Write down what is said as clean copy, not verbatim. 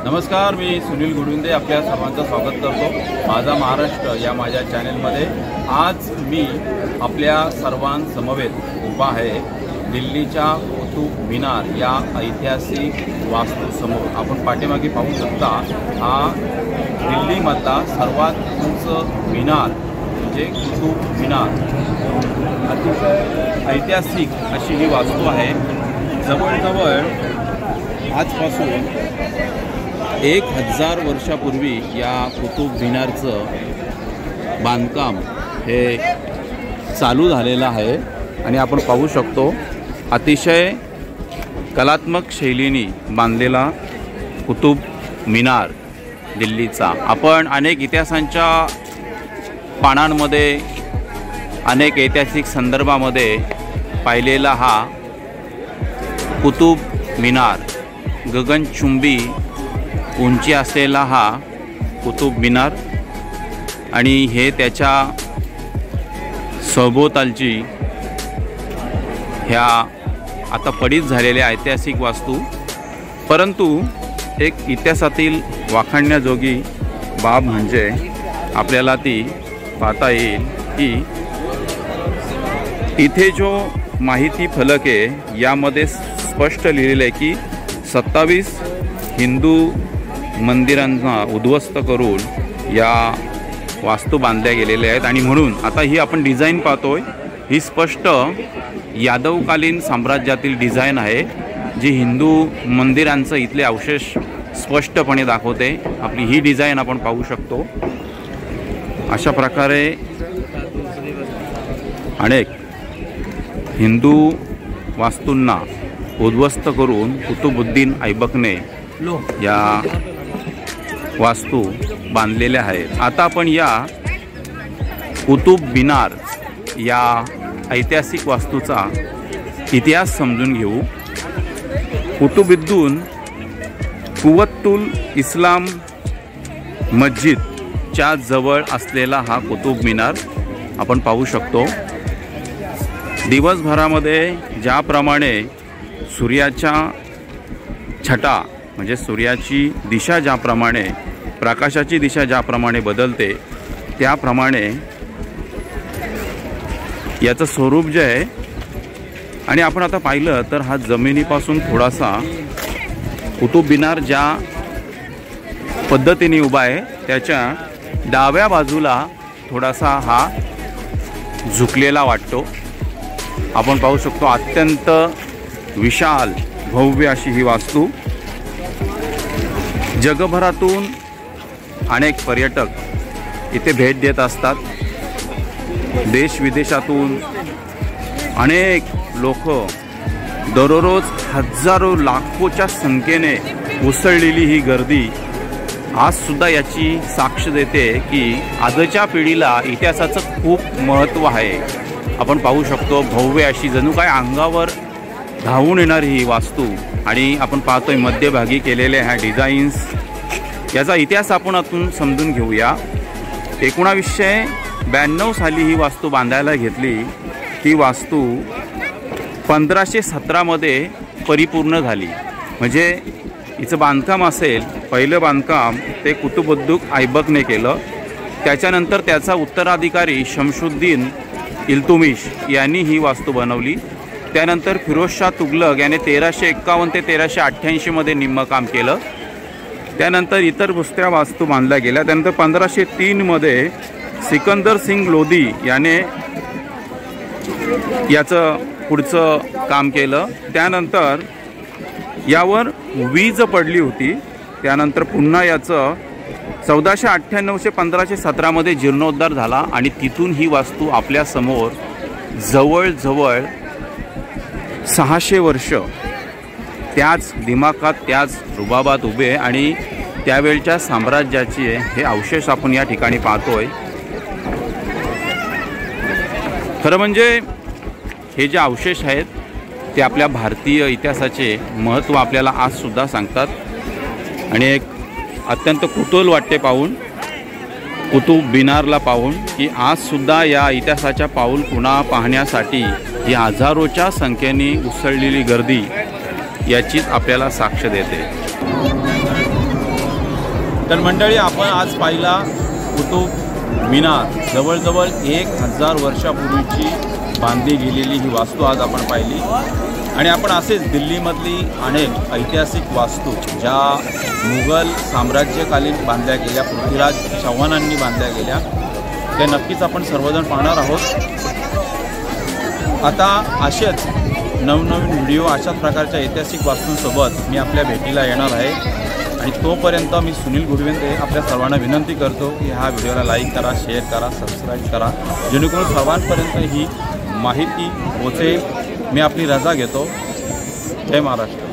नमस्कार, मी सुनील गुडविंदे आपल्या सर्वांचं स्वागत करतो माझा महाराष्ट्र या माझ्या चॅनेलमध्ये। आज मी आपल्या सर्वांसमवेत उभा आहे दिल्लीच्या कुतुब मिनार या ऐतिहासिक वास्तूसमोर। आपण पाठीमागे पाहू शकता, हा दिल्लीमधला सर्वात उंच मिनार म्हणजे कुतुब मिनार। अतिशय ऐतिहासिक अशी ही वास्तू आहे। जवळजवळ आजपासून 1000 वर्षापूर्वी या कुतुब मिनारचं बांधकाम हे चालू झालेलं आहे आणि आपण पाहू शकतो अतिशय कलात्मक शैलीने बांधलेला कुतुब मिनार दिल्लीचा। आपण अनेक इतिहासांच्या पानांमध्ये अनेक ऐतिहासिक संदर्भामध्ये पाहिलेला हा कुतुब मिनार, गगनचुंबी उंची असलेला हा कुतुब मिनार आणि हे त्याच्या सभोवतालची ह्या आता पडीत झालेल्या ऐतिहासिक वास्तू। परंतु एक इतिहासातील वाखाणण्याजोगी बाब म्हणजे आपल्याला ती पाहता येईल की इथे जो माहिती फलक आहे यामध्ये स्पष्ट लिहिलेलं आहे की 27 हिंदू मंदिरांना उद्ध्वस्त करून या वास्तू बांधल्या गेलेल्या आहेत। आणि म्हणून आता ही आपण डिझाईन पाहतोय, ही स्पष्ट यादवकालीन साम्राज्यातील डिझाईन आहे जी हिंदू मंदिरांचं इथले अवशेष स्पष्टपणे दाखवते। आपली ही डिझाईन आपण पाहू शकतो। अशा प्रकारे अनेक हिंदू वास्तूंना उद्ध्वस्त करून कुतुबुद्दीन ऐबकने या वास्तू बांधलेल्या आहेत। आता आपण या कुतुब मिनार या ऐतिहासिक वास्तूचा इतिहास समजून घेऊ। कुतुबुद्दीन कुवतुल इस्लाम मस्जिदच्या जवळ असलेला हा कुतुब मिनार आपण पाहू शकतो। दिवसभरामध्ये ज्याप्रमाणे सूर्याच्या छटा म्हणजे सूर्याची दिशा ज्याप्रमाणे, प्रकाशाची दिशा ज्याप्रमाणे बदलते त्याप्रमाणे याचं स्वरूप जे आहे। आणि आपण आता पाहिलं तर हा जमिनीपासून थोडासा कुतुब मिनार ज्या पद्धतीने उभा आहे त्याच्या डाव्या बाजूला थोडासा हा झुकलेला वाटतो। आपण पाहू शकतो अत्यंत विशाल भव्य अशी ही वास्तू। जगभरातून अनेक पर्यटक इथे भेट देत असतात। देश विदेशातून अनेक लोक दररोज हजारो लाखोच्या संख्येने उसळलेली ही गर्दी आज सुद्धा याची साक्ष देते की आजच्या पिढीला इतिहासाचं खूप महत्त्व आहे। आपण पाहू शकतो भव्य अशी जणू काय अंगावर धावून येणारी ही वास्तू। आणि आपण पाहतोय मध्यभागी केलेल्या ह्या डिझाईन्स, याचा इतिहास आपण आतून समजून घेऊया। 1992 साली ही वास्तू बांधायला घेतली। ती वास्तू 1517 मध्ये परिपूर्ण झाली। म्हणजे हिचं बांधकाम असेल, पहिलं बांधकाम ते कुतुबुद्दीन ऐबकने केलं। त्याच्यानंतर त्याचा उत्तराधिकारी शमशुद्दीन इल्तुमिश यांनी ही वास्तू बनवली। त्यानंतर फिरोजशाह तुघलक याने 1351 ते 1388 मध्ये निम्मं काम केलं। त्यानंतर इतर दुसऱ्या वास्तू बांधल्या गेल्या। त्यानंतर 1503 मध्ये सिकंदर सिंग लोधी याने याचं पुढचं काम केलं। त्यानंतर यावर वीज पडली होती। त्यानंतर पुन्हा याचं 1498 ते 1517 मध्ये जीर्णोद्धार झाला आणि तिथून ही वास्तू आपल्या समोर जवळजवळ 600 वर्ष त्याच दिमाखात त्याच रुबाबात उभे आहे। आणि त्यावेळच्या साम्राज्याचे हे अवशेष आपण या ठिकाणी पाहतोय। खरं म्हणजे हे जे अवशेष आहेत ते आपल्या भारतीय इतिहासाचे महत्त्व आपल्याला आज सुद्धा सांगतात। आणि एक अत्यंत कुतूहल वाटते पाहून, कुतुब मिनारला पाहून की आज सुद्धा या इतिहासाच्या पाऊल खुणा पाहण्यासाठी ही हजारोच्या संख्येने उसळलेली गर्दी याचीच आपल्याला साक्ष देते। तर मंडळी, आपण आज पाहिला कुतुब मिनार, जवळजवळ 1000 वर्षापूर्वीची बांधली गेलेली ही वास्तू आज आपण पाहिली। आणि आपण असेच दिल्लीमधली अनेक ऐतिहासिक वास्तू ज्या मुघल साम्राज्यकालीन बांधल्या गेल्या, पृथ्वीराज चव्हाणांनी बांधल्या गेल्या, ते नक्कीच आपण सर्वजण पाहणार आहोत। आता असेच नवनवीन व्हिडिओ अशाच प्रकारच्या ऐतिहासिक वास्तूंसोबत मी आपल्या भेटीला येणार आहे। आणि तोपर्यंत मी सुनील गुडवेंद्रे आपल्या सर्वांना विनंती करतो की हा व्हिडिओला लाईक करा, शेअर करा, सबस्क्राईब करा, जेणेकरून सर्वांपर्यंत ही माहिती पोहोचेल। मी आपली रजा घेतो। जय महाराष्ट्र।